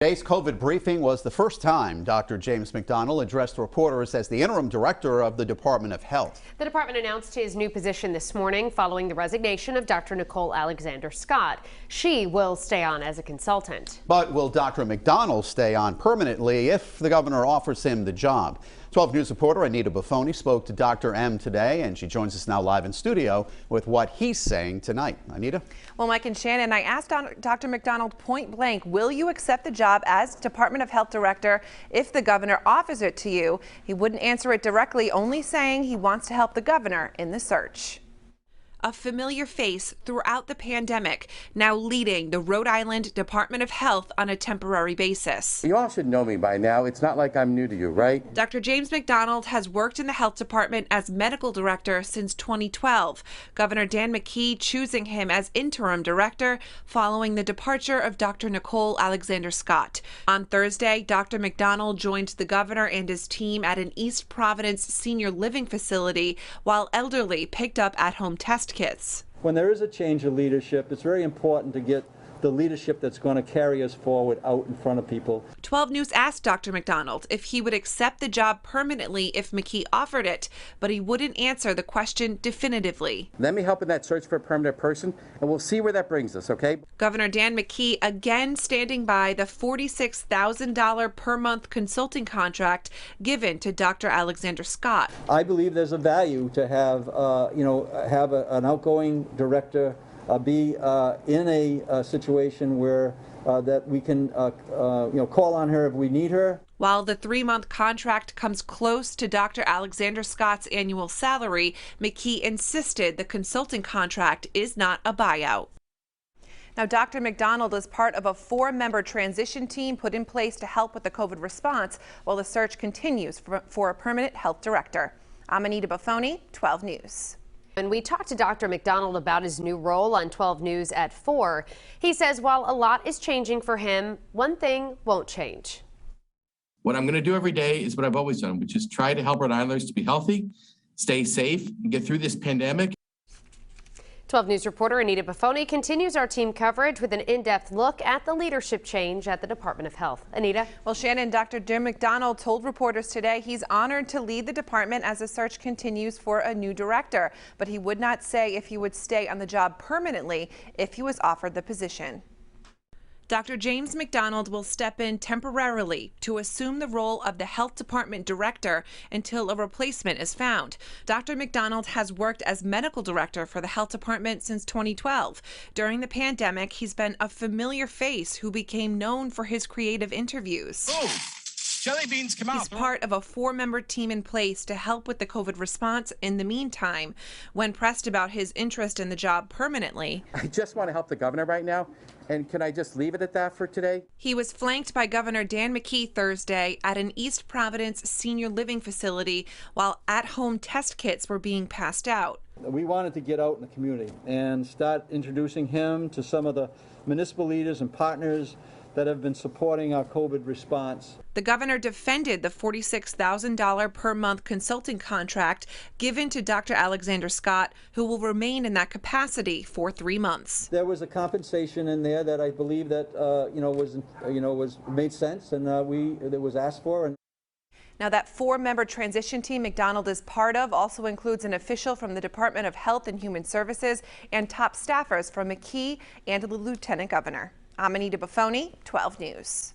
Today's COVID briefing was the first time Dr. James McDonald addressed reporters as the interim director of the Department of Health. The department announced his new position this morning following the resignation of Dr. Nicole Alexander Scott. She will stay on as a consultant. But will Dr. McDonald stay on permanently if the governor offers him the job? 12 News reporter Anita Buffoni spoke to Dr. M today, and she joins us now live in studio with what he's saying tonight. Anita? Well, Mike and Shannon, I asked Dr. McDonald point blank, will you accept the job as Department of Health Director if the governor offers it to you? He wouldn't answer it directly, only saying he wants to help the governor in the search. A familiar face throughout the pandemic, now leading the Rhode Island Department of Health on a temporary basis. You all should know me by now. It's not like I'm new to you, right? Dr. James McDonald has worked in the health department as medical director since 2012. Governor McKee choosing him as interim director following the departure of Dr. Nicole Alexander Scott. On Thursday, Dr. McDonald joined the governor and his team at an East Providence senior living facility while elderly picked up at-home test kits. When there is a change of leadership, it's very important to get the leadership that's going to carry us forward out in front of people. 12 News asked Dr. McDonald if he would accept the job permanently if McKee offered it, but he wouldn't answer the question definitively. Let me help in that search for a permanent person, and we'll see where that brings us, okay? Governor McKee again standing by the $46,000 per month consulting contract given to Dr. Alexander Scott. I believe there's a value to have, an outgoing director be in a situation where that we can call on her if we need her. While the 3-month contract comes close to Dr. Alexander Scott's annual salary, McKee insisted the consulting contract is not a buyout. Now, Dr. McDonald is part of a 4-member transition team put in place to help with the COVID response while the search continues for a permanent health director. I'm Anita Buffoni, 12 News. And we talked to Dr. McDonald about his new role on 12 News at 4. He says while a lot is changing for him, one thing won't change. What I'm going to do every day is what I've always done, which is try to help Rhode Islanders to be healthy, stay safe, and get through this pandemic. 12 News reporter Anita Buffoni continues our team coverage with an in-depth look at the leadership change at the Department of Health. Anita? Well, Shannon, Dr. Jim McDonald told reporters today he's honored to lead the department as the search continues for a new director, but he would not say if he would stay on the job permanently if he was offered the position. Dr. James McDonald will step in temporarily to assume the role of the health department director until a replacement is found. Dr. McDonald has worked as medical director for the health department since 2012. During the pandemic, he's been a familiar face who became known for his creative interviews. Oh, jelly beans come out. He's part of a 4-member team in place to help with the COVID response in the meantime. When pressed about his interest in the job permanently, I just want to help the governor right now, and can I just leave it at that for today? He was flanked by Governor McKee Thursday at an East Providence senior living facility while at-home test kits were being passed out. We wanted to get out in the community and start introducing him to some of the municipal leaders and partners that have been supporting our COVID response. The governor defended the $46,000 per month consulting contract given to Dr. Alexander Scott, who will remain in that capacity for 3 months. There was a compensation in there that I believe that was made sense, and that was asked for. And now, that 4-member transition team McDonald is part of also includes an official from the Department of Health and Human Services and top staffers from McKee and the Lieutenant Governor. I'm Anita Buffoni, 12 News.